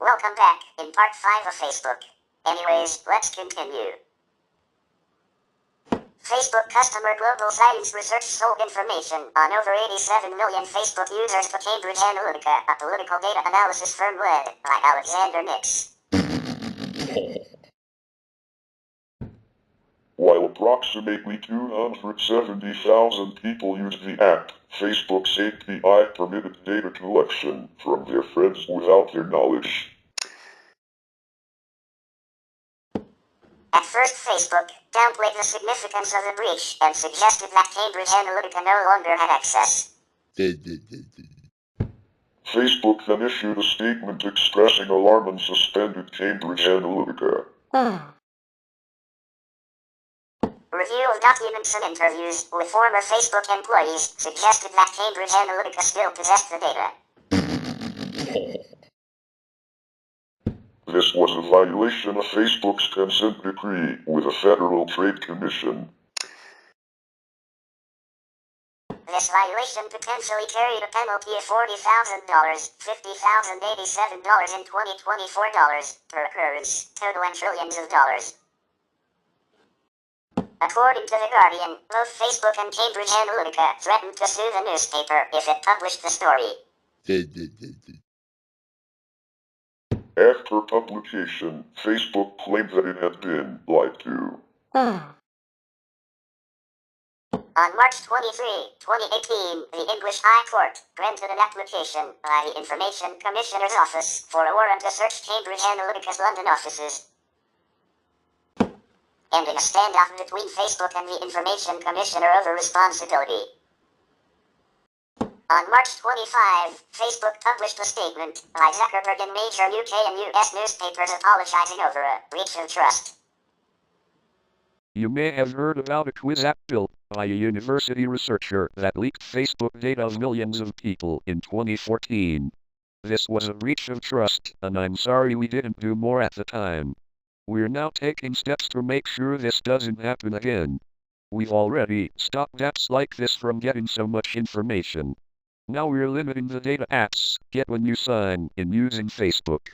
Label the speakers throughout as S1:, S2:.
S1: Welcome back, in part 5 of Facebook. Anyways, let's continue. Facebook customer global science research sold information on over 87 million Facebook users to Cambridge Analytica, a political data analysis firm led by Alexander Nix.
S2: While approximately 270,000 people used the app, Facebook's API permitted data collection from their friends without their knowledge.
S1: At first, Facebook downplayed the significance of the breach and suggested that Cambridge Analytica no longer had access.
S2: Facebook then issued a statement expressing alarm and suspended Cambridge Analytica.
S1: Review of documents and interviews with former Facebook employees suggested that Cambridge Analytica still possessed the data.
S2: This was a violation of Facebook's consent decree with the Federal Trade Commission.
S1: This violation potentially carried a penalty of $40,000, $50,087 and $2024 per occurrence, totaling trillions of dollars. According to The Guardian, both Facebook and Cambridge Analytica threatened to sue the newspaper if it published the story.
S2: After publication, Facebook claimed that it had been lied to.
S1: On March 23, 2018, the English High Court granted an application by the Information Commissioner's Office for a warrant to search Cambridge Analytica's London offices, ending a standoff between Facebook and the Information Commissioner over responsibility. On March 25, Facebook published a statement by Zuckerberg in major UK and US newspapers apologizing over a breach of trust.
S3: You may have heard about a quiz app built by a university researcher that leaked Facebook data of millions of people in 2014. This was a breach of trust, and I'm sorry we didn't do more at the time. We're now taking steps to make sure this doesn't happen again. We've already stopped apps like this from getting so much information. Now we're limiting the data apps get when you sign in using Facebook.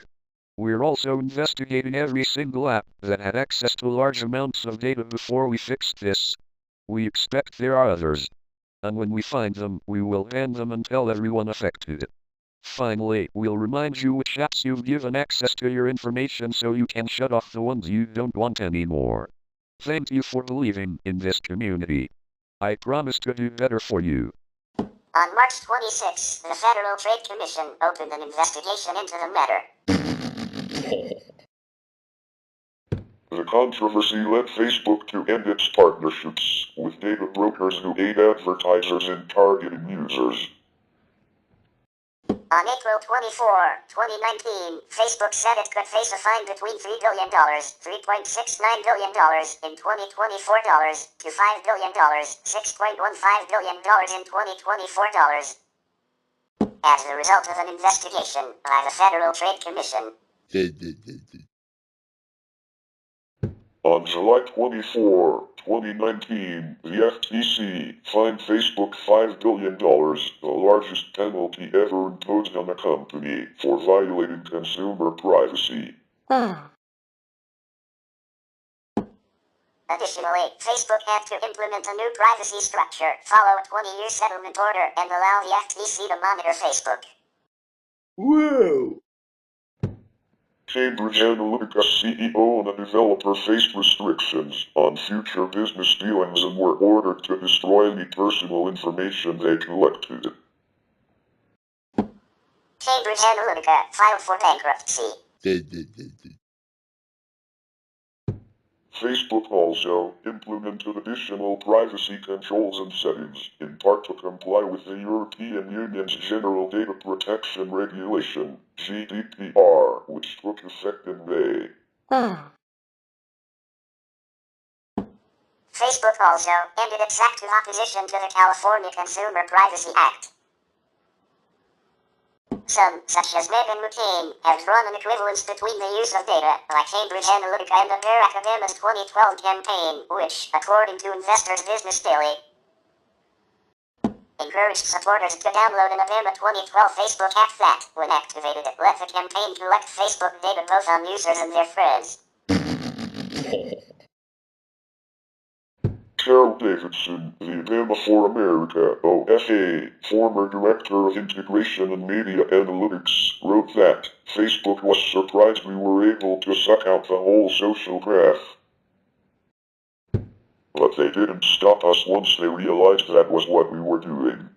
S3: We're also investigating every single app that had access to large amounts of data before we fixed this. We expect there are others. And when we find them, we will ban them and tell everyone affected. Finally, we'll remind you which apps you've given access to your information so you can shut off the ones you don't want anymore. Thank you for believing in this community. I promise to do better for you.
S1: On March 26, the Federal Trade Commission opened an investigation into the matter.
S2: The controversy led Facebook to end its partnerships with data brokers who aid advertisers in targeting users.
S1: On April 24, 2019, Facebook said it could face a fine between $3 billion, $3.69 billion in 2024 dollars, to $5 billion, $6.15 billion in 2024 dollars, as a result of an investigation by the Federal Trade Commission.
S2: On July 24, 2019, the FTC fined Facebook $5 billion, the largest penalty ever imposed on a company for violating consumer privacy.
S1: Additionally, Facebook had to implement a new privacy structure, follow a 20-year settlement order, and allow the FTC to monitor Facebook.
S2: Whoa! Cambridge Analytica CEO and a developer faced restrictions on future business dealings and were ordered to destroy any personal information they collected.
S1: Cambridge Analytica filed for bankruptcy.
S2: Facebook also implemented additional privacy controls and settings, in part to comply with the European Union's General Data Protection Regulation, GDPR, which took effect in May.
S1: Facebook also ended its active opposition to the California Consumer Privacy Act. Some, such as Meghan McCain, have drawn an equivalence between the use of data by Cambridge Analytica and the Barack Obama's 2012 campaign, which, according to Investors Business Daily, Encouraged supporters to download an November 2012 Facebook app that, when activated, let the campaign collect Facebook data both on users and their friends.
S2: Carol Davidson, the Obama for America, OFA, former Director of Integration and Media Analytics, wrote that Facebook was surprised we were able to suck out the whole social graph. But they didn't stop us once they realized that was what we were doing.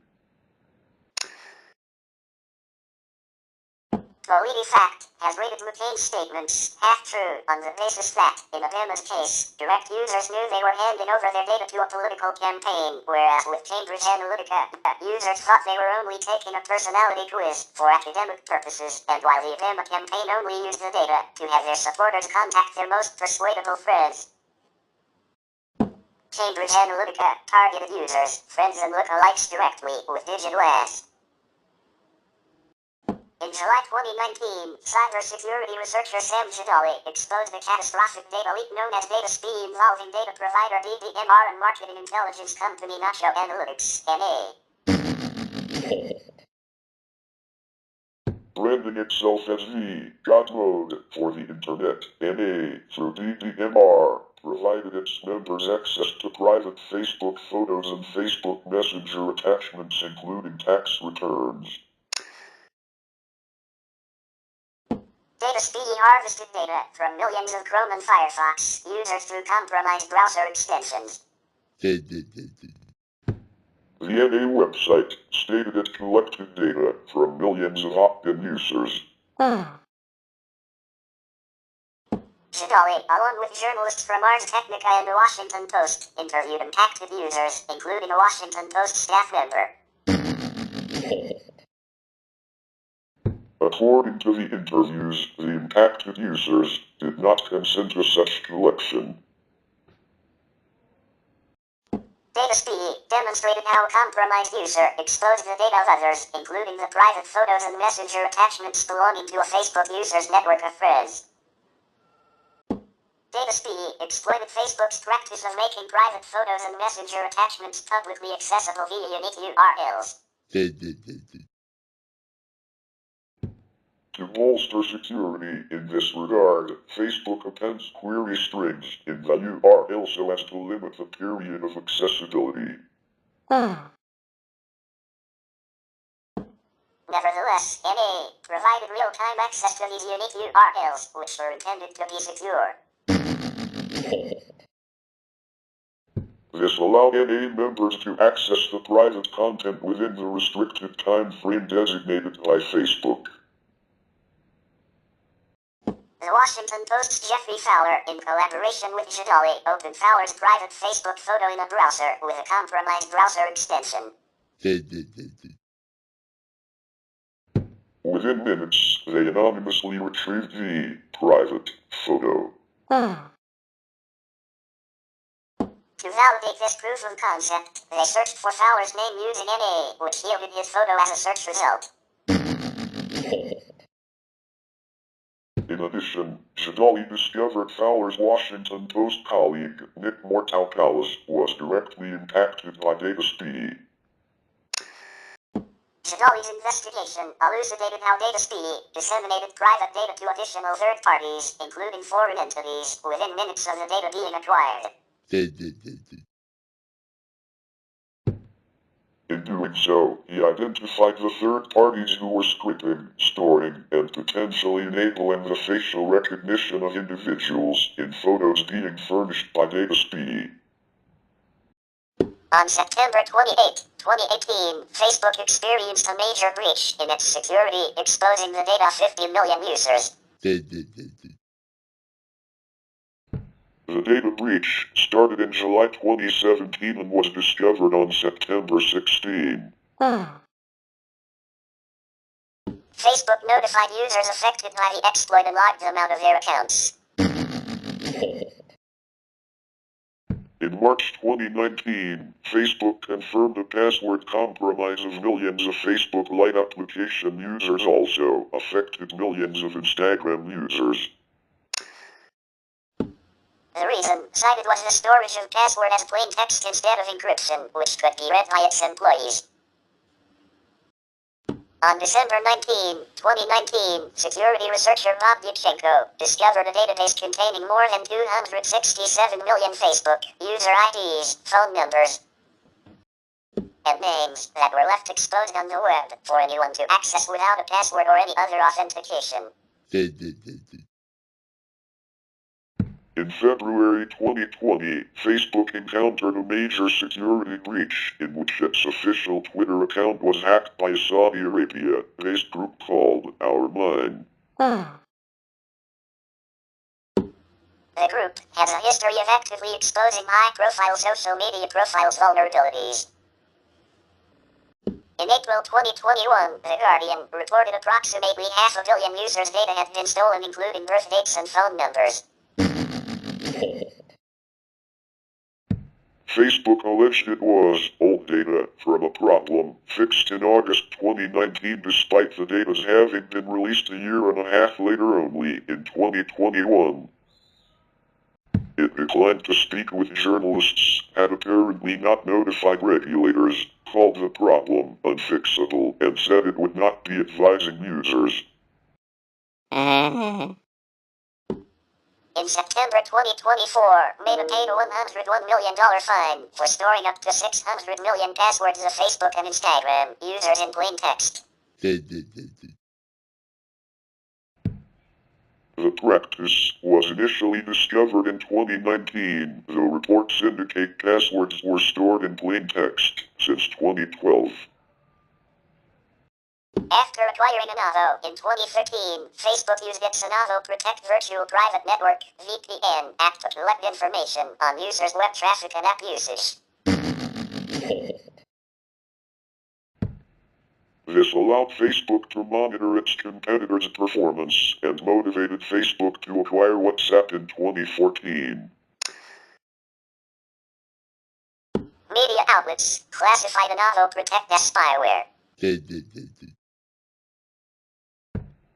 S1: PolitiFact has rated McCain's statements half-true on the basis that, in Obama's case, direct users knew they were handing over their data to a political campaign, whereas with Cambridge Analytica, users thought they were only taking a personality quiz for academic purposes, and while the Obama campaign only used the data to have their supporters contact their most persuadable friends. Cambridge Analytica targeted users, friends and lookalikes directly with digital ads. In July 2019, cybersecurity researcher Sam Jadali exposed a catastrophic data leak known as data spy involving data provider TaBNWNE and marketing intelligence company Nacho Analytics, NA.
S2: Branding itself as the God Mode for the Internet, NA, through TaBNWNE, provided its members access to private Facebook photos and Facebook Messenger attachments including tax returns.
S1: Data spy harvested data from millions of Chrome and Firefox users through compromised browser extensions.
S2: The NA website stated it collected data from millions of opt-in users.
S1: Jadali, along with journalists from Ars Technica and the Washington Post, interviewed impacted users, including a Washington Post staff member.
S2: According to the interviews, the impacted users did not consent to such collection.
S1: Data spy demonstrated how a compromised user exposed the data of others, including the private photos and messenger attachments belonging to a Facebook user's network of friends. Data spy exploited Facebook's practice of making private photos and messenger attachments publicly accessible via unique URLs.
S2: To bolster security in this regard, Facebook appends query strings in the URL so as to limit the period of accessibility.
S1: Nevertheless, NA provided real-time access to these unique URLs, which were intended to be secure.
S2: This allowed NA members to access the private content within the restricted time frame designated by Facebook.
S1: The Washington Post's Jeffrey Fowler, in collaboration with Jadali, opened Fowler's private Facebook photo in a browser with a compromised browser extension.
S2: Within minutes, they anonymously retrieved the private photo.
S1: To validate this proof of concept, they searched for Fowler's name using NA, which yielded his photo as a search result.
S2: In addition, Jadali discovered Fowler's Washington Post colleague, Nick Mortalkalis, was directly impacted by data spy.
S1: Jadali's investigation elucidated how data spy disseminated private data to additional third parties, including foreign entities, within minutes of the data being acquired.
S2: In doing so, he identified the third parties who were scripting, storing, and potentially enabling the facial recognition of individuals in photos being furnished by data spy.
S1: On September 28, 2018, Facebook experienced a major breach in its security, exposing the data of 50 million users.
S2: The data breach started in July 2017 and was discovered on September 16.
S1: Facebook notified users affected by the exploit and logged them out of their accounts.
S2: In March 2019, Facebook confirmed a password compromise of millions of Facebook Lite application users also affected millions of Instagram users.
S1: The reason cited was the storage of password as plain text instead of encryption, which could be read by its employees. On December 19, 2019, security researcher Bob Yudchenko discovered a database containing more than 267 million Facebook user IDs, phone numbers, and names that were left exposed on the web for anyone to access without a password or any other authentication.
S2: In February 2020, Facebook encountered a major security breach in which its official Twitter account was hacked by a Saudi Arabia-based group called Our Mind.
S1: The group has a history of actively exposing high-profile social media profiles' vulnerabilities. In April 2021, The Guardian reported approximately 500 million users' data had been stolen, including birth dates and phone numbers.
S2: Facebook alleged it was old data from a problem fixed in August 2019 despite the data's having been released a year and a half later only in 2021. It declined to speak with journalists, had apparently not notified regulators, called the problem unfixable, and said it would not be advising users.
S1: In September 2024, Meta paid a $101 million fine for storing up to 600 million passwords of Facebook and Instagram users in plain text.
S2: The practice was initially discovered in 2019, though reports indicate passwords were stored in plain text since 2012.
S1: After acquiring Anavo in 2013, Facebook used its Anavo Protect Virtual Private Network (VPN) app to collect information on users' web traffic and app usage.
S2: This allowed Facebook to monitor its competitors' performance and motivated Facebook to acquire WhatsApp in 2014.
S1: Media outlets classified Anavo Protect as spyware.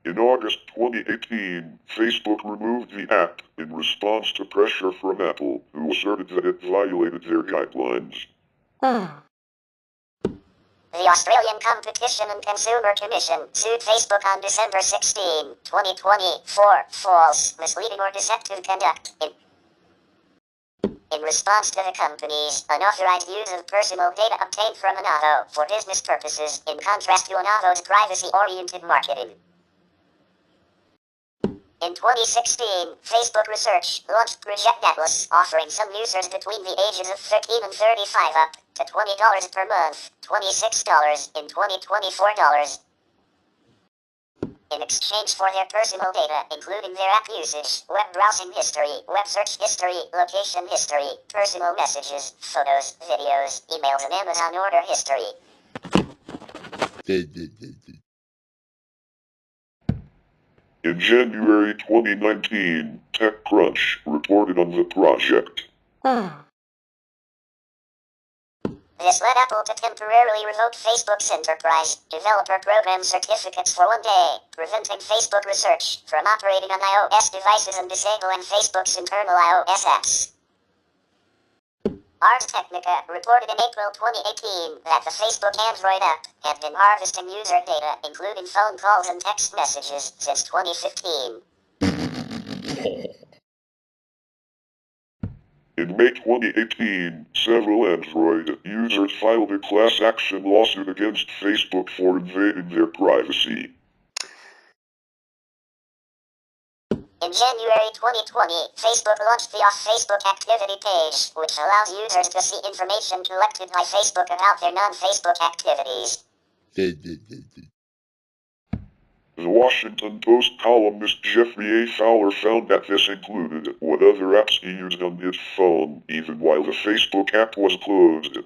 S2: In August 2018, Facebook removed the app in response to pressure from Apple, who asserted that it violated their guidelines.
S1: The Australian Competition and Consumer Commission sued Facebook on December 16, 2020 for false, misleading or deceptive conduct in response to the company's unauthorized use of personal data obtained from Anavo for business purposes, in contrast to Anavo's privacy-oriented marketing. In 2016, Facebook Research launched Project Atlas, offering some users between the ages of 13 and 35 up to $20 per month, $26 in 2024 dollars, in exchange for their personal data, including their app usage, web browsing history, web search history, location history, personal messages, photos, videos, emails, and Amazon order history.
S2: In January 2019, TechCrunch reported on the project.
S1: This led Apple to temporarily revoke Facebook's Enterprise Developer Program certificates for 1 day, preventing Facebook Research from operating on iOS devices and disabling Facebook's internal iOS apps. Ars Technica reported in April 2018 that the Facebook Android app had been harvesting user data, including phone calls and text messages, since 2015.
S2: In May 2018, several Android users filed a class action lawsuit against Facebook for invading their privacy.
S1: In January 2020, Facebook launched the Off Facebook Activity page, which allows users to see information collected by Facebook about their non-Facebook activities.
S2: The Washington Post columnist Jeffrey A. Fowler found that this included what other apps he used on his phone, even while the Facebook app was closed,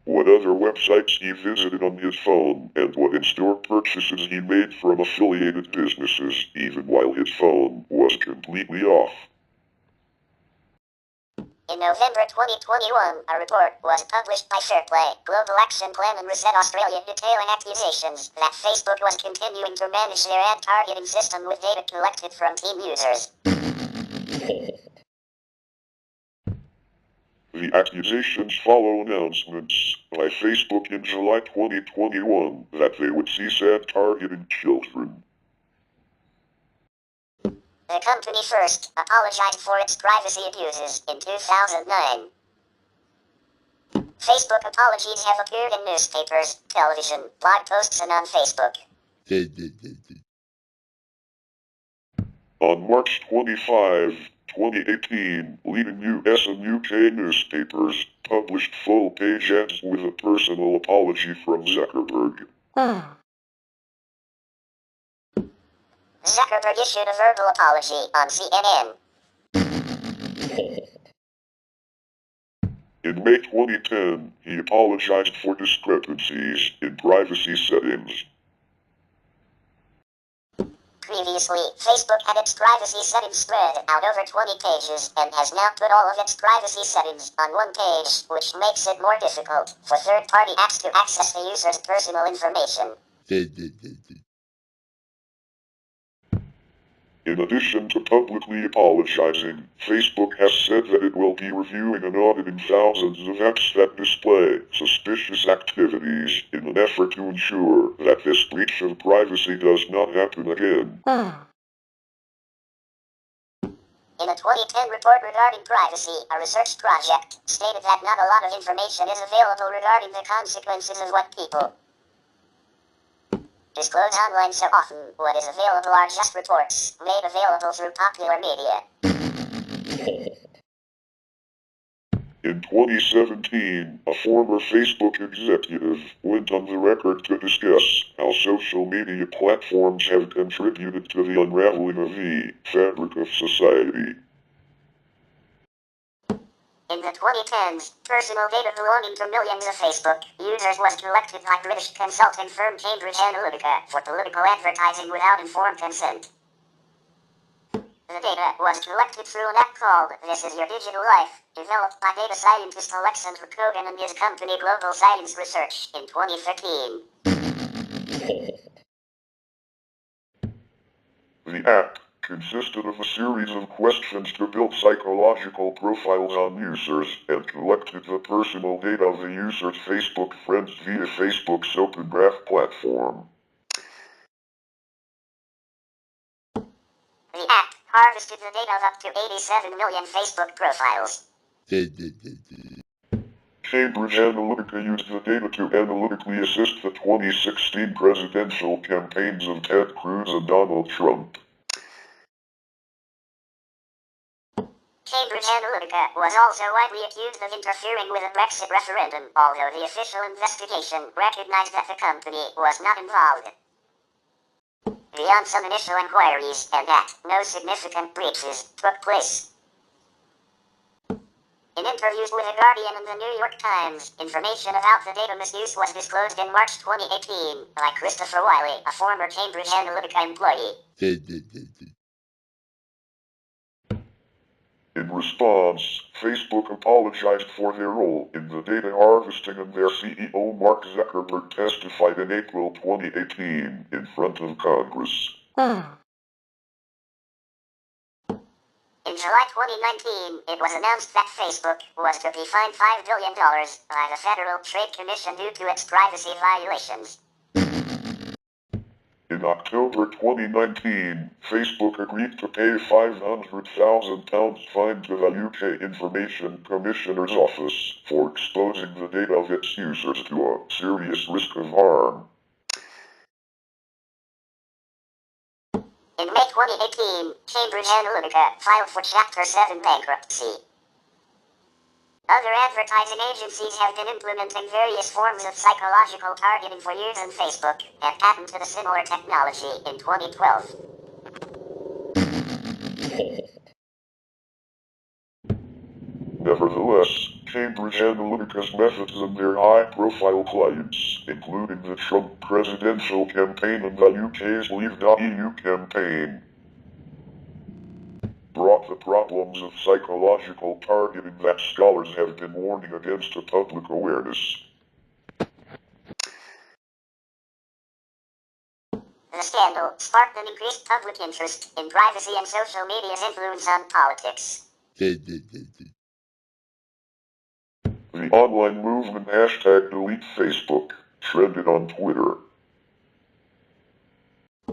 S2: what other websites he visited on his phone, and what in-store purchases he made from affiliated businesses, even while his phone was completely off.
S1: In November 2021, a report was published by Fairplay Global Action Plan and Reset Australia detailing accusations that Facebook was continuing to manage their ad targeting system with data collected from team users.
S2: The accusations follow announcements by Facebook in July 2021 that they would cease targeting children.
S1: The company first apologized for its privacy abuses in 2009. Facebook apologies have appeared in newspapers, television, blog posts, and on Facebook.
S2: On March 25, 2018, leading US and UK newspapers published full-page ads with a personal apology from Zuckerberg.
S1: Zuckerberg issued a verbal apology on CNN.
S2: In May 2010, he apologized for discrepancies in privacy settings.
S1: Previously, Facebook had its privacy settings spread out over 20 pages and has now put all of its privacy settings on one page, which makes it more difficult for third-party apps to access the user's personal information.
S2: In addition to publicly apologizing, Facebook has said that it will be reviewing and auditing thousands of apps that display suspicious activities in an effort to ensure that this breach of privacy does not happen again.
S1: In a 2010 report regarding privacy, a research project stated that not a lot of information is available regarding the consequences of what people disclose online so often. What is available are just reports made available through popular media.
S2: In 2017, a former Facebook executive went on the record to discuss how social media platforms have contributed to the unraveling of the fabric of society.
S1: In the 2010s, personal data belonging to millions of Facebook users was collected by British consulting firm Cambridge Analytica for political advertising without informed consent. The data was collected through an app called This Is Your Digital Life, developed by data scientist Alexander Kogan and his company Global Science Research in 2013.
S2: The app consisted of a series of questions to build psychological profiles on users and collected the personal data of the user's Facebook friends via Facebook's Open Graph platform.
S1: The app harvested the data of up to 87 million Facebook profiles.
S2: Cambridge Analytica used the data to analytically assist the 2016 presidential campaigns of Ted Cruz and Donald Trump.
S1: Cambridge Analytica was also widely accused of interfering with the Brexit referendum, although the official investigation recognized that the company was not involved. Beyond some initial inquiries and that no significant breaches took place. In interviews with The Guardian and the New York Times, information about the data misuse was disclosed in March 2018 by Christopher Wiley, a former Cambridge Analytica employee.
S2: In response, Facebook apologized for their role in the data harvesting, and their CEO Mark Zuckerberg testified in April 2018 in front of Congress.
S1: In July 2019, it was announced that Facebook was to be fined $5 billion by the Federal Trade Commission due to its privacy violations.
S2: In October 2019, Facebook agreed to pay £500,000 fine to the UK Information Commissioner's Office for exposing the data of its users to a serious risk of harm.
S1: In May 2018, Cambridge Analytica filed for Chapter 7 bankruptcy. Other advertising agencies have been implementing various forms of psychological targeting for years on Facebook and patented a similar technology in 2012.
S2: Nevertheless, Cambridge Analytica's methods and their high-profile clients, including the Trump presidential campaign and the UK's Leave.eu campaign, brought the problems of psychological targeting that scholars have been warning against to public awareness.
S1: The scandal sparked an increased public interest in privacy and social media's influence on politics.
S2: the online movement hashtag delete Facebook trended on Twitter.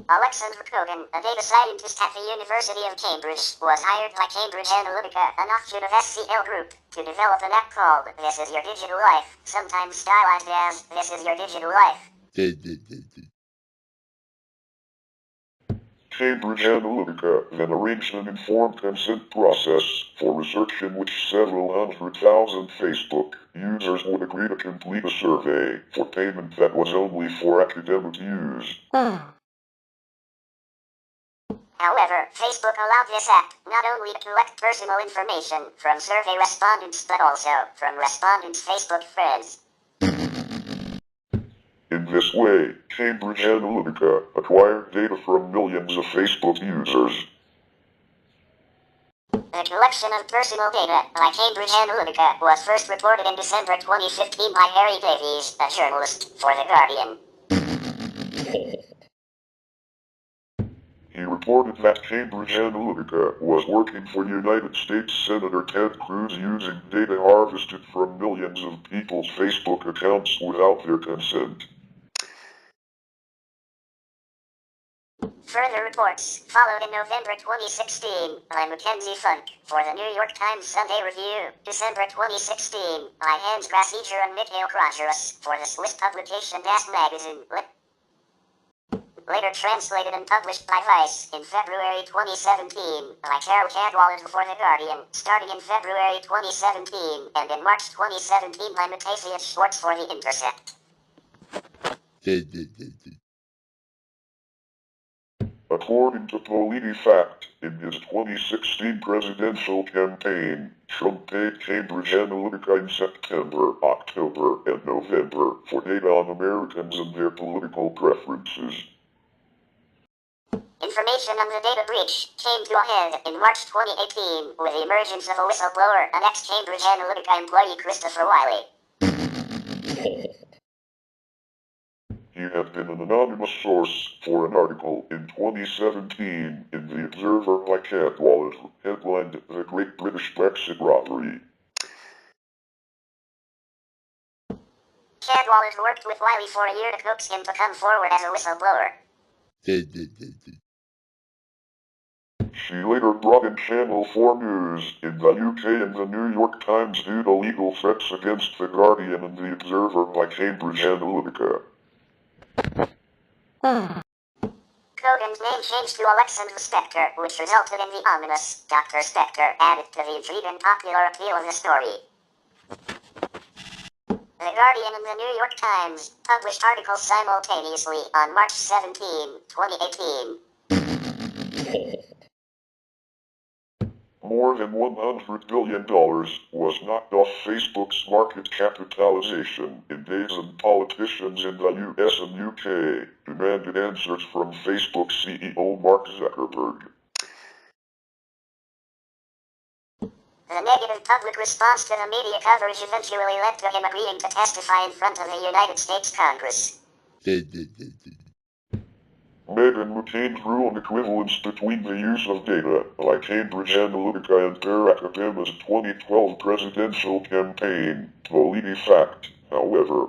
S1: Alexander Kogan, a data scientist at the University of Cambridge, was hired by Cambridge Analytica, an offshoot of SCL Group, to develop an app called This Is Your Digital Life, sometimes stylized as This Is Your Digital Life.
S2: Cambridge Analytica then arranged an informed consent process for research in which several 100,000 Facebook users would agree to complete a survey for payment that was only for academic use.
S1: However, Facebook allowed this app not only to collect personal information from survey respondents but also from respondents' Facebook friends.
S2: In this way, Cambridge Analytica acquired data from millions of Facebook users.
S1: The collection of personal data by Cambridge Analytica was first reported in December 2015 by Harry Davies, a journalist for The Guardian.
S2: He reported that Cambridge Analytica was working for United States Senator Ted Cruz using data harvested from millions of people's Facebook accounts without their consent.
S1: Further reports followed in November 2016 by Mackenzie Funk for the New York Times Sunday Review, December 2016 by Hans Grasseger and Mikhail Krajerus for the Swiss publication Das Magazine. Later translated and published by Vice in February 2017 by Carol Cadwallader for The Guardian, starting in February 2017 and in March 2017 by Matthäus Schwartz for The Intercept.
S2: According to PolitiFact, in his 2016 presidential campaign, Trump paid Cambridge Analytica in September, October, and November for data on Americans and their political preferences.
S1: Information on the data breach came to a head in March 2018 with the emergence of a whistleblower, an ex-Cambridge Analytica employee, Christopher Wiley.
S2: He had been an anonymous source for an article in 2017 in The Observer by Cadwallader, headlined The Great British Brexit Robbery.
S1: Cadwallader worked with Wiley for a year to coax him to come forward as a whistleblower.
S2: She later brought in Channel 4 News in the UK and the New York Times due to legal threats against The Guardian and The Observer by Cambridge Analytica.
S1: Kogan's name changed to Alexander Spector, which resulted in the ominous Dr. Spector added to the intrigue and popular appeal of the story. The Guardian and the New York Times published articles simultaneously on March 17, 2018.
S2: More than $100 billion was knocked off Facebook's market capitalization in days, and politicians in the US and UK demanded answers from Facebook CEO Mark Zuckerberg.
S1: The negative public response to the media coverage eventually led to him agreeing to testify in front of the United States Congress.
S2: Meghan McCain drew an equivalence between the use of data by Cambridge Analytica and Barack Obama's 2012 presidential campaign. PolitiFact, however,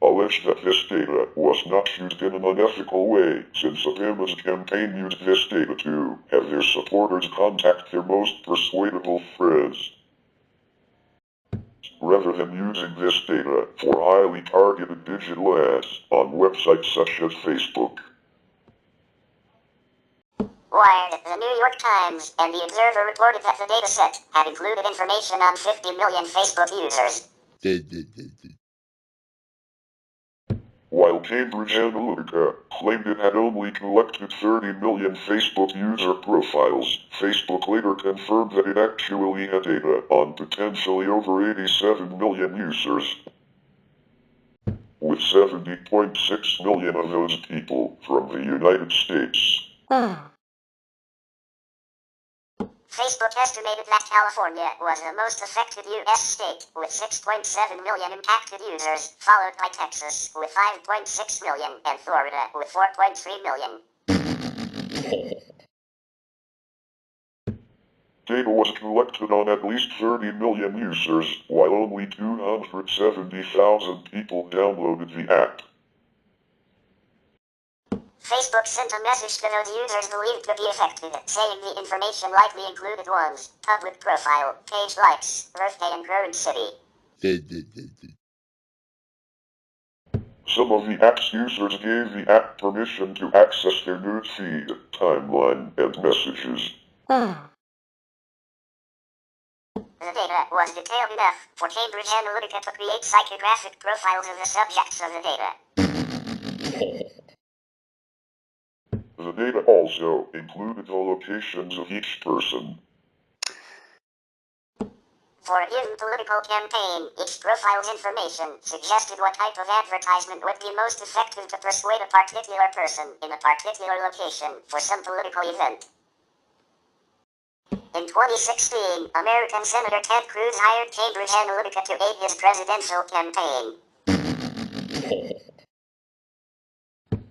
S2: alleged that this data was not used in an unethical way, since Obama's campaign used this data to have their supporters contact their most persuadable friends, rather than using this data for highly targeted digital ads on websites such as Facebook.
S1: Wired, the New York Times, and the Observer reported that the dataset had included information on 50 million Facebook users.
S2: While Cambridge Analytica claimed it had only collected 30 million Facebook user profiles, Facebook later confirmed that it actually had data on potentially over 87 million users, with 70.6 million of those people from the United States.
S1: Facebook estimated that California was the most affected U.S. state, with 6.7 million impacted users, followed by Texas, with 5.6 million, and Florida, with 4.3 million.
S2: Data was collected on at least 30 million users, while only 270,000 people downloaded the app.
S1: Facebook sent a message to those users believed to be affected, saying the information likely included one's public profile, page likes, birthday and current city.
S2: Some of the app's users gave the app permission to access their newsfeed, timeline, and messages.
S1: The data was detailed enough for Cambridge Analytica to create psychographic profiles of the subjects of the data.
S2: The data also included the locations of each person.
S1: For a given political campaign, each profile's information suggested what type of advertisement would be most effective to persuade a particular person in a particular location for some political event. In 2016, American Senator Ted Cruz hired Cambridge Analytica to aid his presidential campaign.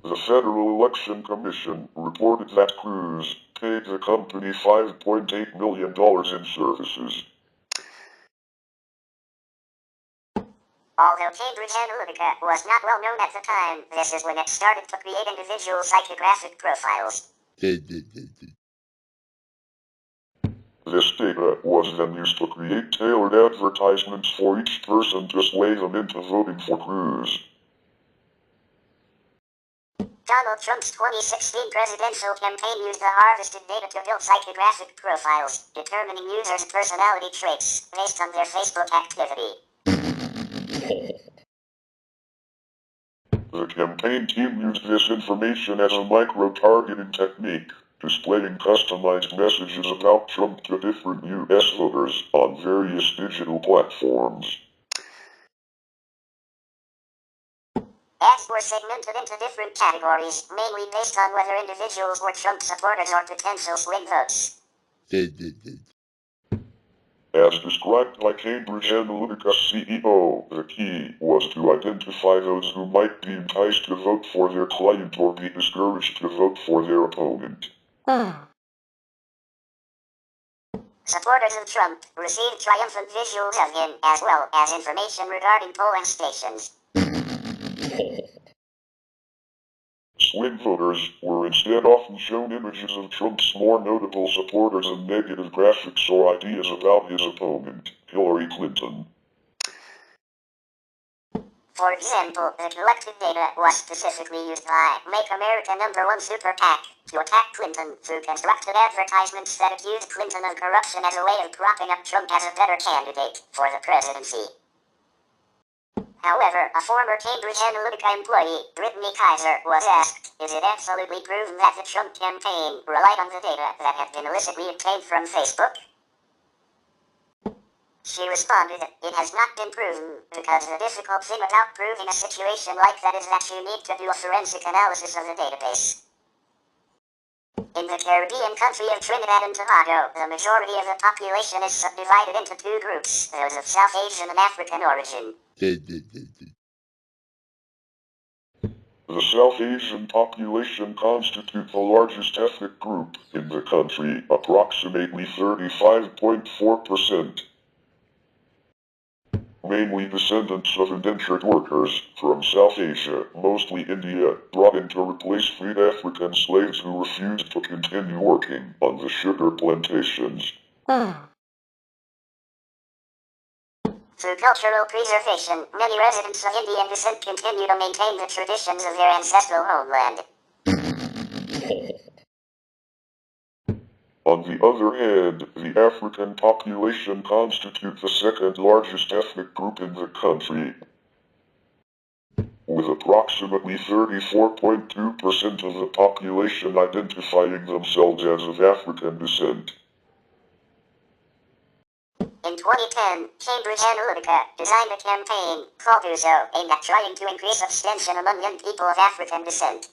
S2: The Federal Election Commission reported that Cruz paid the company $5.8 million in services.
S1: Although Cambridge Analytica was not well known at the time, this is when it started to create individual psychographic profiles.
S2: This data was then used to create tailored advertisements for each person to sway them into voting for Cruz.
S1: Donald Trump's 2016 presidential campaign used the harvested data to build psychographic profiles, determining users' personality traits based on their Facebook activity.
S2: The campaign team used this information as a micro-targeting technique, displaying customized messages about Trump to different U.S. voters on various digital platforms.
S1: Ads were segmented into different categories, mainly based on whether individuals were Trump supporters or potential swing votes.
S2: As described by Cambridge Analytica CEO, the key was to identify those who might be enticed to vote for their client or be discouraged to vote for their opponent.
S1: Supporters of Trump received triumphant visuals of him, as well as information regarding polling stations.
S2: Swing voters were instead often shown images of Trump's more notable supporters and negative graphics or ideas about his opponent, Hillary Clinton.
S1: For example, the collected data was specifically used by Make America #1 Super PAC to attack Clinton through constructed advertisements that accused Clinton of corruption as a way of propping up Trump as a better candidate for the presidency. However, a former Cambridge Analytica employee, Brittany Kaiser, was asked, is it absolutely proven that the Trump campaign relied on the data that had been illicitly obtained from Facebook? She responded, it has not been proven, because the difficult thing about proving a situation like that is that you need to do a forensic analysis of the database. In the Caribbean country of Trinidad and Tobago, the majority of the population is subdivided into two groups, those of South Asian and African origin.
S2: The South Asian population constitutes the largest ethnic group in the country, approximately 35.4%. Mainly descendants of indentured workers from South Asia, mostly India, brought in to replace freed African slaves who refused to continue working on the sugar plantations.
S1: Through cultural preservation, many residents of Indian descent continue to maintain the traditions of their ancestral homeland.
S2: On the other hand, the African population constitutes the second largest ethnic group in the country, with approximately 34.2% of the population identifying themselves as of African descent.
S1: In 2010, Cambridge Analytica designed a campaign called USO aimed at trying to increase abstention among young people of African descent.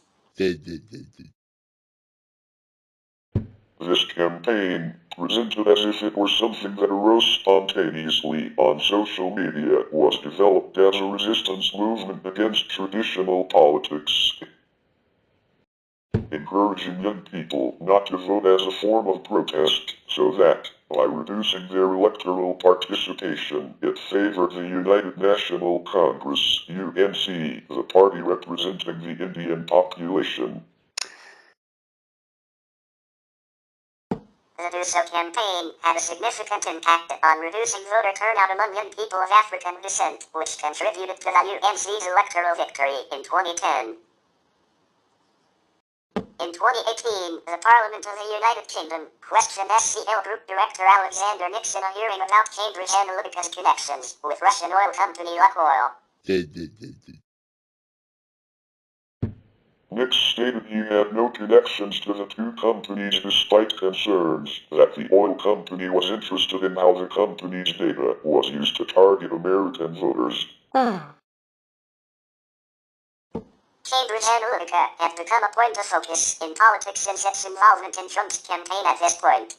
S2: This campaign, presented as if it were something that arose spontaneously on social media, was developed as a resistance movement against traditional politics, encouraging young people not to vote as a form of protest, so that By reducing their electoral participation, it favored the United National Congress, UNC, the party representing the Indian population.
S1: The Do So campaign had a significant impact on reducing voter turnout among young people of African descent, which contributed to the UNC's electoral victory in 2010. In 2018, the Parliament of the United Kingdom questioned SCL Group Director Alexander Nix in a hearing about Cambridge Analytica's connections with Russian oil company Lukoil.
S2: Nix stated he had no connections to the two companies despite concerns that the oil company was interested in how the company's data was used to target American voters.
S1: Cambridge Analytica had become a point of focus in politics since its involvement in Trump's campaign at this point.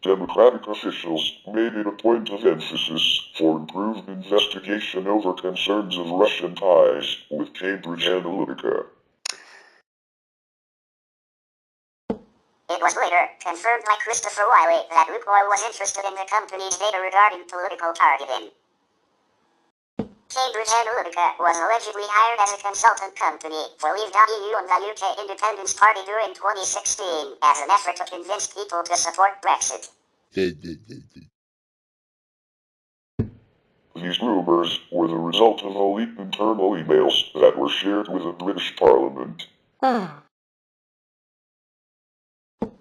S2: Democratic officials made it a point of emphasis for improved investigation over concerns of Russian ties with Cambridge Analytica.
S1: It was later confirmed by Christopher Wiley that Lukoil was interested in the company's data regarding political targeting. Cambridge Analytica was allegedly hired as a consultant company for Leave.eu and the UK Independence Party during 2016 as an effort to convince people to support Brexit.
S2: These rumors were the result of leaked internal emails that were shared with the British Parliament.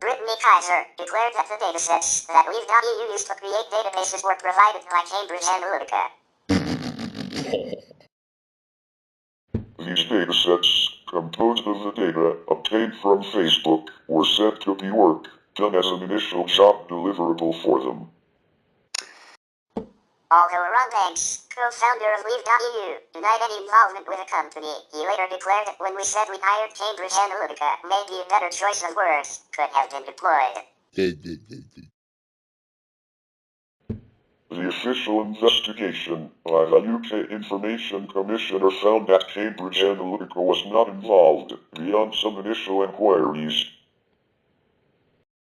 S1: Brittany Kaiser declared that the datasets that Leave.eu used to create databases were provided by Cambridge Analytica.
S2: These datasets, composed of the data obtained from Facebook, were said to be work done as an initial job deliverable for them.
S1: Although Ron Banks, co-founder of Leave.eu, denied any involvement with the company, he later declared that when we said we hired Cambridge Analytica, maybe a better choice of words could have been deployed.
S2: The official investigation by the UK Information Commissioner found that Cambridge Analytica was not involved beyond some initial inquiries,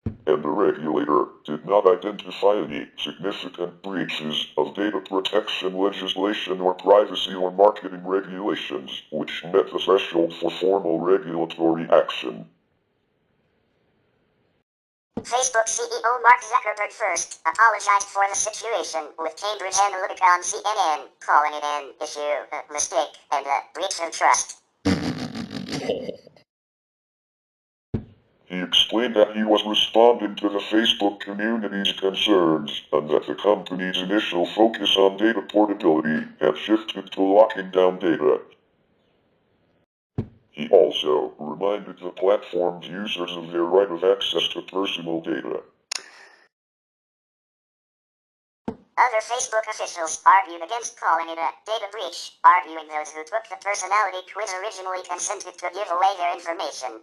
S2: and the regulator did not identify any significant breaches of data protection legislation or privacy or marketing regulations which met the threshold for formal regulatory action.
S1: Facebook CEO Mark Zuckerberg first apologized for the situation with Cambridge Analytica on CNN, calling it an issue, a mistake, and a breach of trust.
S2: He explained that he was responding to the Facebook community's concerns and that the company's initial focus on data portability had shifted to locking down data. He also reminded the platform's users of their right of access to personal data.
S1: Other Facebook officials argued against calling it a data breach, arguing those who took the personality quiz originally consented to give away their information.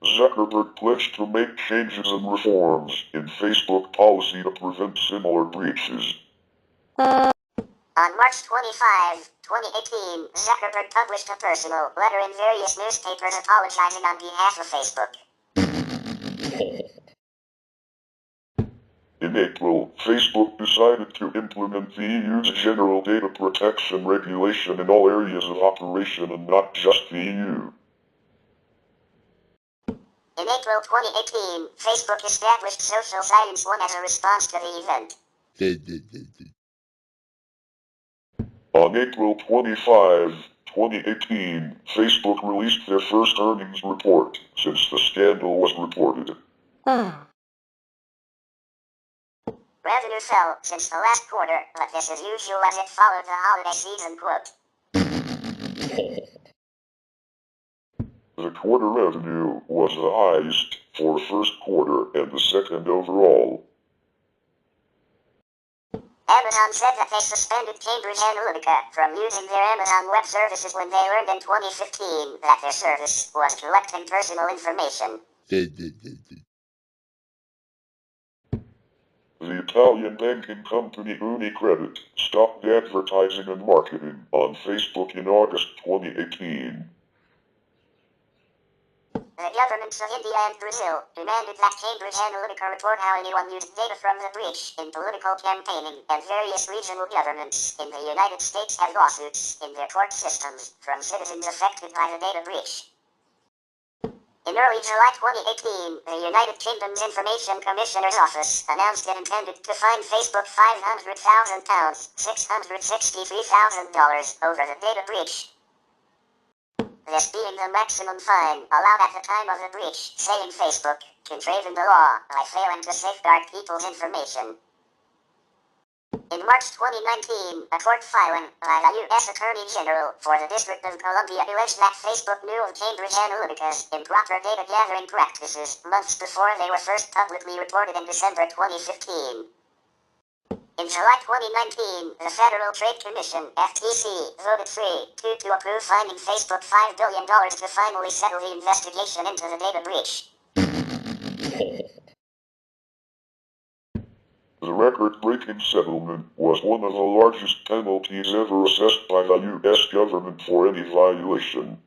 S2: Zuckerberg pledged to make changes and reforms in Facebook policy to prevent similar breaches.
S1: On March 25, 2018, Zuckerberg published a personal letter in various newspapers apologizing on behalf of Facebook.
S2: In April, Facebook decided to implement the EU's General Data Protection Regulation in all areas of operation and not just the EU.
S1: In April 2018, Facebook established Social Science One as a response to the event.
S2: On April 25, 2018, Facebook released their first earnings report since the scandal was reported.
S1: Revenue fell since the last quarter, but this is usual as it followed the holiday season, quote.
S2: The quarter revenue was the highest for the first quarter and the second overall.
S1: Amazon said that they suspended Cambridge Analytica from using their Amazon Web Services when they learned in 2015 that their service was collecting personal information.
S2: The Italian banking company UniCredit stopped advertising and marketing on Facebook in August 2018.
S1: The governments of India and Brazil demanded that Cambridge Analytica report how anyone used data from the breach in political campaigning, and various regional governments in the United States have lawsuits in their court systems from citizens affected by the data breach. In early July 2018, the United Kingdom's Information Commissioner's Office announced it intended to fine Facebook £500,000, $663,000 over the data breach. This being the maximum fine allowed at the time of the breach, saying Facebook contravened the law by failing to safeguard people's information. In March 2019, a court filing by the U.S. Attorney General for the District of Columbia alleged that Facebook knew of Cambridge Analytica's improper data gathering practices months before they were first publicly reported in December 2015. In July 2019, the Federal Trade Commission, FTC, voted 3-2 to approve fining Facebook $5 billion to finally settle the investigation into the data breach.
S2: The record-breaking settlement was one of the largest penalties ever assessed by the U.S. government for any violation.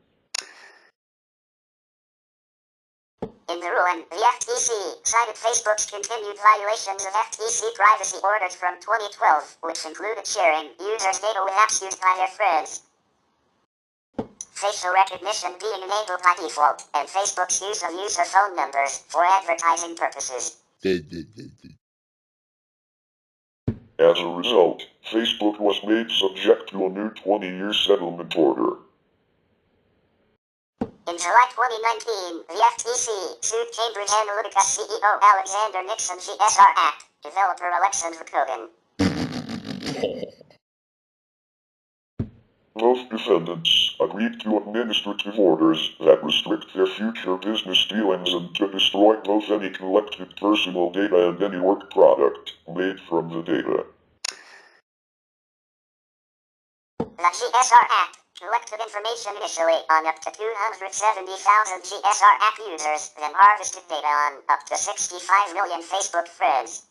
S1: In the ruling, the FTC cited Facebook's continued violations of FTC privacy orders from 2012, which included sharing users' data with apps used by their friends, facial recognition being enabled by default, and Facebook's use of user phone numbers for advertising purposes.
S2: As a result, Facebook was made subject to a new 20-year settlement order.
S1: In July 2019, the FTC sued Cambridge Analytica CEO Alexander Nixon GSR Act, developer Alexander Kogan.
S2: Both defendants agreed to administrative orders that restrict their future business dealings and to destroy both any collected personal data and any work product made from the data.
S1: The GSR Act collected information initially on up to 270,000 GSR app users, then harvested data on up to 65 million Facebook friends.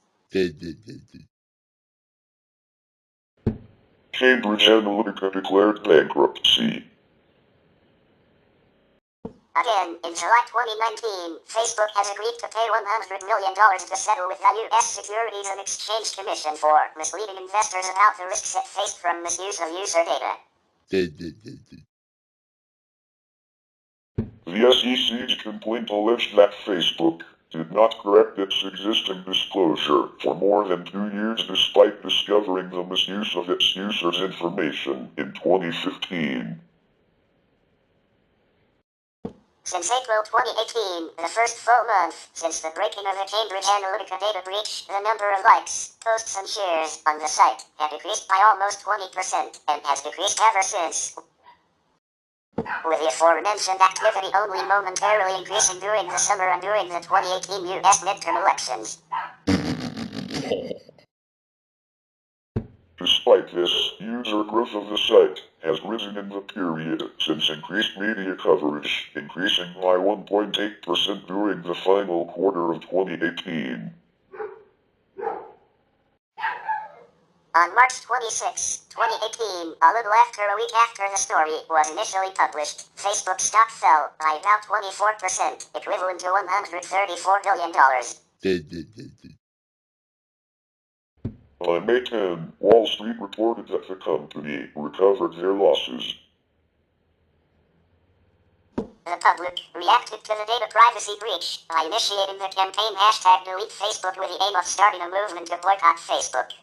S2: Cambridge Analytica declared bankruptcy.
S1: Again, in July 2019, Facebook has agreed to pay $100 million to settle with the U.S. Securities and Exchange Commission for misleading investors about the risks it faced from misuse of user data.
S2: The SEC's complaint alleged that Facebook did not correct its existing disclosure for more than 2 years despite discovering the misuse of its users' information in 2015.
S1: Since April 2018, the first full month since the breaking of the Cambridge Analytica data breach, the number of likes, posts and shares on the site had decreased by almost 20% and has decreased ever since, with the aforementioned activity only momentarily increasing during the summer and during the 2018 U.S. midterm elections.
S2: Despite this, user growth of the site has risen in the period since increased media coverage, increasing by 1.8% during the final quarter of 2018.
S1: On March 26, 2018, a little after a week after the story was initially published, Facebook stock fell by about 24%, equivalent to $134 billion.
S2: On May 10, Wall Street reported that the company recovered their losses.
S1: The public reacted to the data privacy breach by initiating the campaign #DeleteFacebook with the aim of starting a movement to boycott Facebook.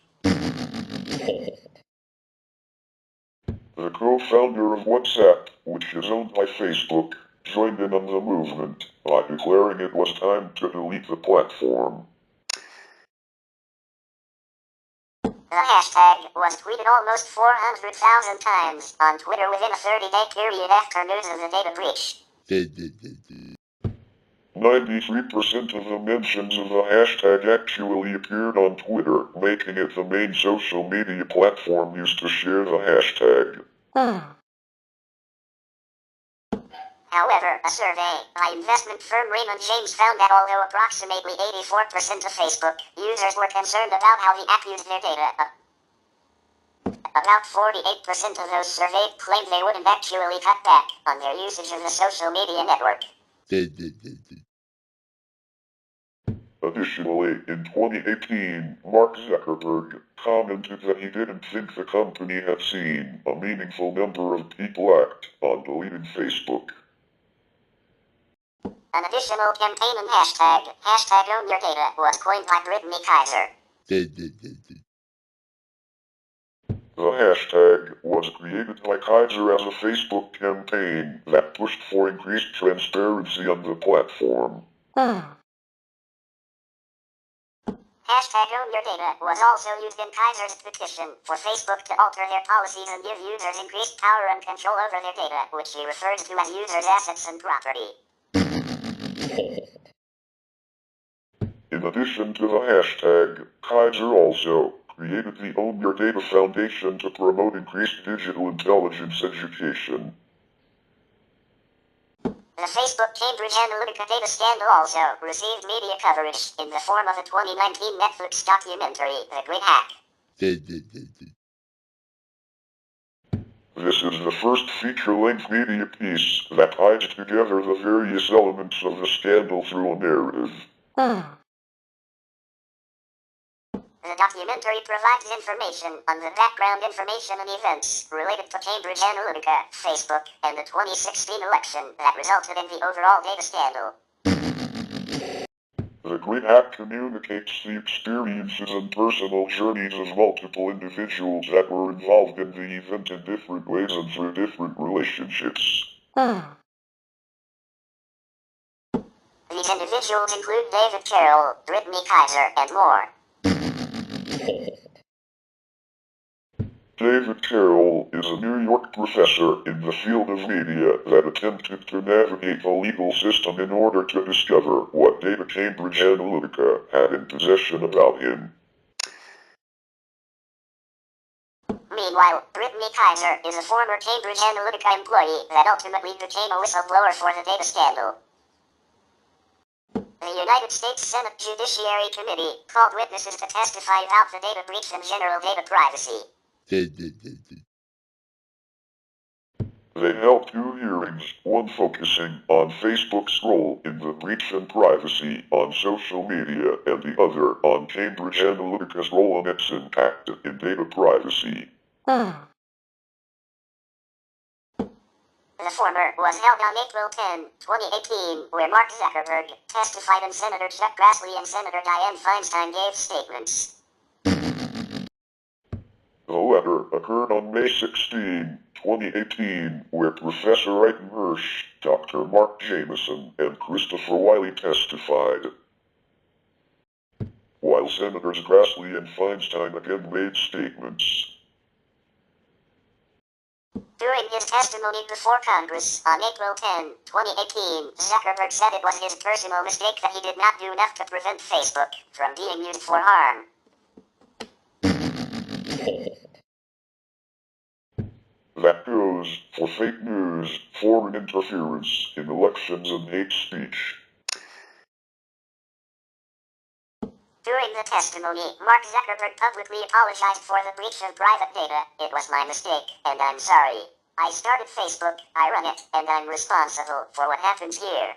S2: The co-founder of WhatsApp, which is owned by Facebook, joined in on the movement by declaring it was time to delete the platform.
S1: The hashtag was tweeted almost 400,000 times on Twitter within a 30-day period after news of the data breach.
S2: 93% of the mentions of the hashtag actually appeared on Twitter, making it the main social media platform used to share the hashtag.
S1: However, a survey by investment firm Raymond James found that although approximately 84% of Facebook users were concerned about how the app used their data, about 48% of those surveyed claimed they wouldn't actually cut back on their usage of the social media network.
S2: Additionally, in 2018, Mark Zuckerberg commented that he didn't think the company had seen a meaningful number of people act on deleting Facebook.
S1: An additional campaign and hashtag own your data, was coined by Brittany Kaiser.
S2: The hashtag was created by Kaiser as a Facebook campaign that pushed for increased transparency on the platform.
S1: Hashtag own your data was also used in Kaiser's petition for Facebook to alter their policies and give users increased power and control over their data, which he refers to as users' assets and property.
S2: In addition to the hashtag, Kaiser also created the Own Your Data Foundation to promote increased digital intelligence education.
S1: The Facebook Cambridge Analytica data scandal also received media coverage in the form of a 2019 Netflix documentary, The Great Hack.
S2: This is the first feature-length media piece that ties together the various elements of the scandal through a narrative.
S1: The documentary provides information on the background information and events related to Cambridge Analytica, Facebook, and the 2016 election that resulted in the overall data scandal.
S2: The Great Hack communicates the experiences and personal journeys of multiple individuals that were involved in the event in different ways and through different relationships.
S1: These individuals include David Carroll, Brittany Kaiser, and more.
S2: David Carroll is a New York professor in the field of media that attempted to navigate the legal system in order to discover what data Cambridge Analytica had in possession about him.
S1: Meanwhile, Brittany Kaiser is a former Cambridge Analytica employee that ultimately became a whistleblower for the data scandal. The United States Senate Judiciary Committee called witnesses to testify about the data breach and general data privacy.
S2: They held two hearings, one focusing on Facebook's role in the breach and privacy on social media and the other on Cambridge Analytica's role and its impact in data privacy.
S1: The former was held on April 10, 2018, where Mark Zuckerberg testified and Senator Chuck Grassley and Senator Dianne Feinstein gave statements.
S2: The latter occurred on May 16, 2018, where Professor Aiton Hirsch, Dr. Mark Jameson, and Christopher Wiley testified, while Senators Grassley and Feinstein again made statements.
S1: During his testimony before Congress on April 10, 2018, Zuckerberg said it was his personal mistake that he did not do enough to prevent Facebook from being used for harm.
S2: That goes for fake news, foreign interference in elections, and hate speech.
S1: During the testimony, Mark Zuckerberg publicly apologized for the breach of private data. It was my mistake, and I'm sorry. I started Facebook, I run it, and I'm responsible for what happens here.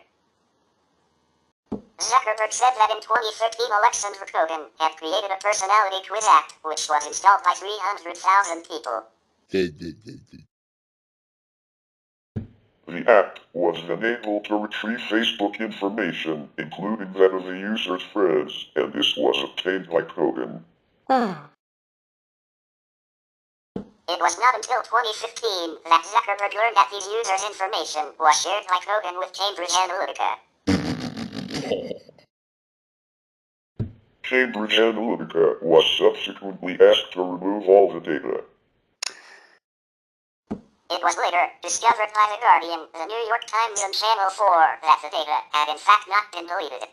S1: Zuckerberg said that in 2013 Alexander Kogan had created a personality quiz app, which was installed by 300,000 people.
S2: The app was then able to retrieve Facebook information, including that of the user's friends, and this was obtained by Kogan.
S1: It was not until 2015 that Zuckerberg learned that these users' information was shared by Kogan with Cambridge Analytica.
S2: Cambridge Analytica was subsequently asked to remove all the data.
S1: It was later discovered by The Guardian, The New York Times, and Channel 4 that the data had in fact not been deleted.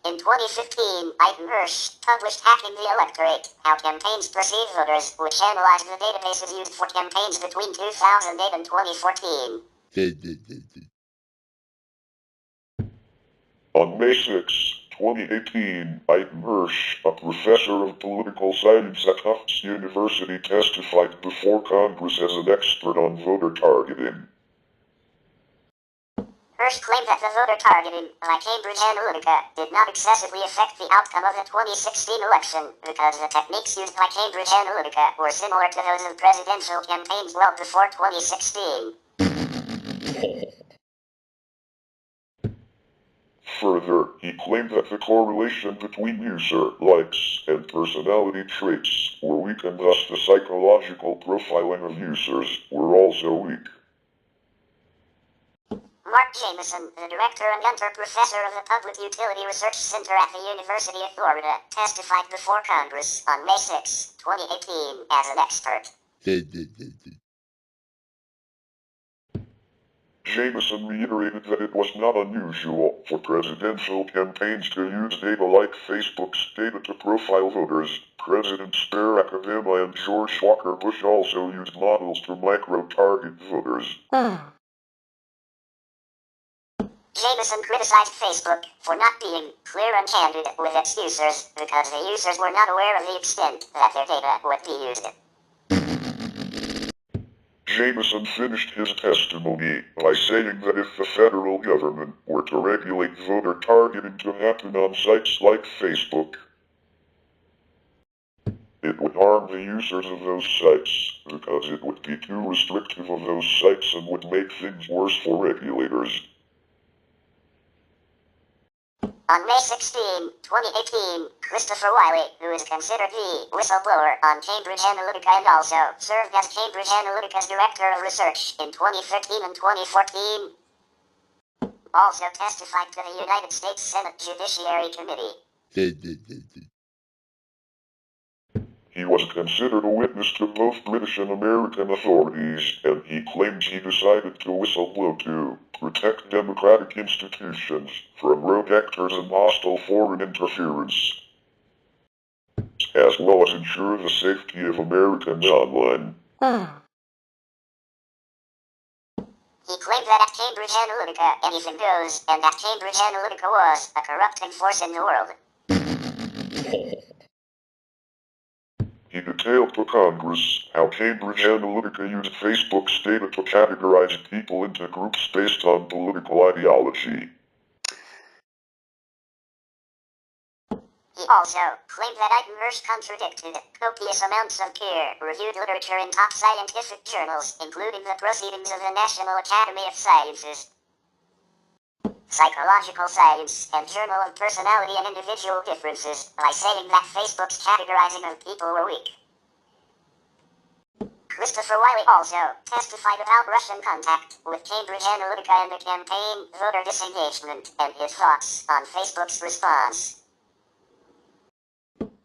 S1: In 2015, Aiton Hirsch published Hacking the Electorate, How Campaigns Perceive Voters, which analyzed the databases used for campaigns between 2008 and 2014.
S2: On May 6, 2018, Aiton Hirsch, a professor of political science at Tufts University, testified before Congress as an expert on voter targeting.
S1: Hirsch claimed that the voter targeting by Cambridge Analytica did not excessively affect the outcome of the 2016 election because the techniques used by Cambridge Analytica were similar to those of presidential campaigns well before 2016.
S2: Further, he claimed that the correlation between user likes and personality traits were weak and thus the psychological profiling of users were also weak.
S1: Mark Jameson, the director and professor of the Public Utility Research Center at the University of Florida, testified before Congress on May 6, 2018, as an expert.
S2: Jameson reiterated that it was not unusual for presidential campaigns to use data like Facebook's data to profile voters. Presidents Barack Obama and George Walker Bush also used models to micro-target voters.
S1: Jameson criticized Facebook for not being clear and candid with its users because the users were not aware of the extent that their data would be used.
S2: Jameson finished his testimony by saying that if the federal government were to regulate voter targeting to happen on sites like Facebook, it would harm the users of those sites because it would be too restrictive of those sites and would make things worse for regulators.
S1: On May 16, 2018, Christopher Wiley, who is considered the whistleblower on Cambridge Analytica and also served as Cambridge Analytica's Director of Research in 2013 and 2014, also testified to the United States Senate Judiciary Committee.
S2: He was considered a witness to both British and American authorities, and he claims he decided to whistleblow to protect democratic institutions from rogue actors and hostile foreign interference, as well as ensure the safety of Americans online.
S1: He claimed that at Cambridge Analytica anything goes, and that Cambridge Analytica was a corrupting force in the world.
S2: He detailed to Congress how Cambridge Analytica used Facebook's data to categorize people into groups based on political ideology.
S1: He also claimed that Hirsch contradicted copious amounts of peer-reviewed literature in top scientific journals, including the Proceedings of the National Academy of Sciences, Psychological Science, and Journal of Personality and Individual Differences, by saying that Facebook's categorizing of people were weak. Christopher Wiley also testified about Russian contact with Cambridge Analytica and the campaign voter disengagement, and his thoughts on Facebook's response.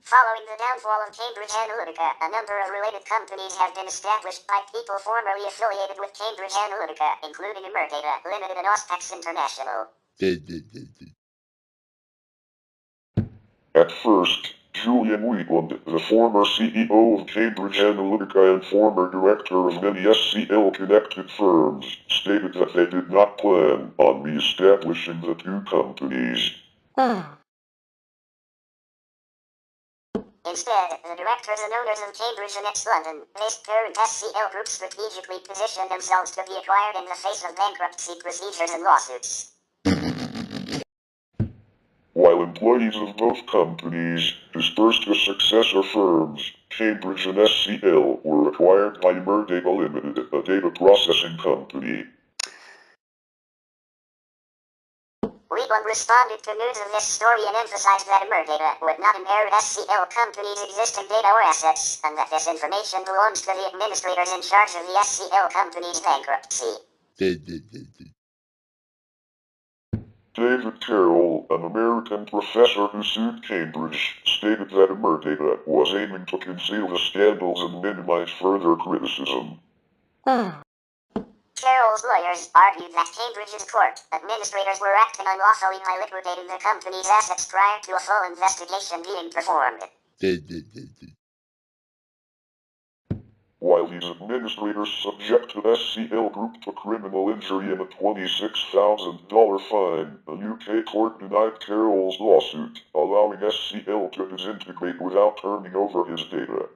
S1: Following the downfall of Cambridge Analytica, a number of related companies have been established by people formerly affiliated with Cambridge Analytica, including Emergata Limited and Auspex International.
S2: At first, Julian Wheatland, the former CEO of Cambridge Analytica and former director of many SCL-connected firms, stated that they did not plan on re-establishing the two companies.
S1: Instead, the directors and owners of Cambridge and its London-based parent SCL Group strategically positioned themselves to be acquired in the face of bankruptcy procedures and lawsuits.
S2: While employees of both companies dispersed to successor firms, Cambridge and SCL were acquired by Emergata Limited, a data processing company.
S1: Wheatland responded to news of this story and emphasized that Emergata would not inherit SCL Company's existing data or assets, and that this information belongs to the administrators in charge of the SCL Company's bankruptcy.
S2: David Carroll, an American professor who sued Cambridge, stated that Emergata was aiming to conceal the scandals and minimize further criticism.
S1: Carroll's lawyers argued that Cambridge's court administrators were acting unlawfully by liquidating the company's assets prior to a full investigation being performed.
S2: While these administrators subjected SCL Group to criminal injury and a $26,000 fine, a UK court denied Carroll's lawsuit, allowing SCL to disintegrate without turning over his data.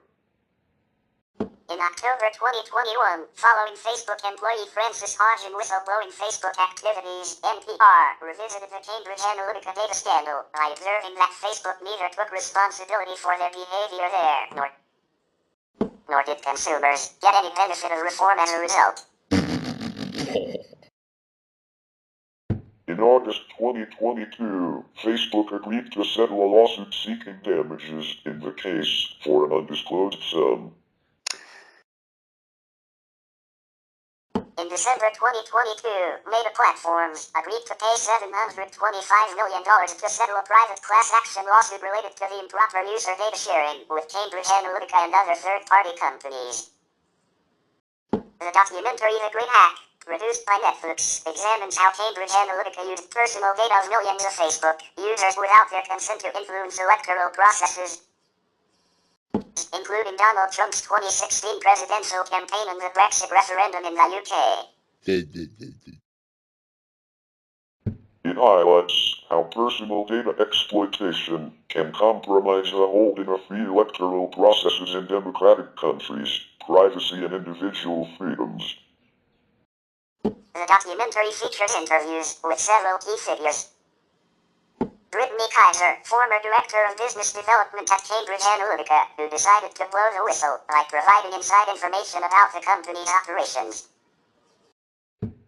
S1: In October 2021, following Facebook employee Francis Hodgin whistleblowing Facebook activities, NPR revisited the Cambridge Analytica data scandal by observing that Facebook neither took responsibility for their behavior there, nor did consumers get any benefit of reform as a result.
S2: In August 2022, Facebook agreed to settle a lawsuit seeking damages in the case for an undisclosed sum.
S1: In December 2022, Meta Platforms agreed to pay $725 million to settle a private class action lawsuit related to the improper user data sharing with Cambridge Analytica and other third-party companies. The documentary The Great Hack, produced by Netflix, examines how Cambridge Analytica used personal data of millions of Facebook users without their consent to influence electoral processes, including Donald Trump's 2016 presidential campaign and the Brexit referendum in the UK.
S2: It highlights how personal data exploitation can compromise the holding of free electoral processes in democratic countries, privacy and individual freedoms.
S1: The documentary features interviews with several key figures. Brittany Kaiser, former director of business development at Cambridge Analytica, who decided to blow the whistle by providing inside information about the company's operations.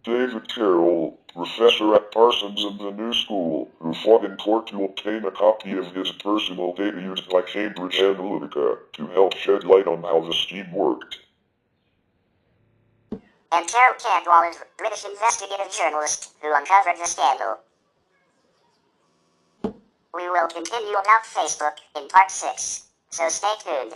S2: David Carroll, professor at Parsons and the New School, who fought in court to obtain a copy of his personal data used by Cambridge Analytica to help shed light on how the scheme worked.
S1: And Carol Cadwalladr, British investigative journalist, who uncovered the scandal. We will continue about Facebook in part 6, so stay tuned.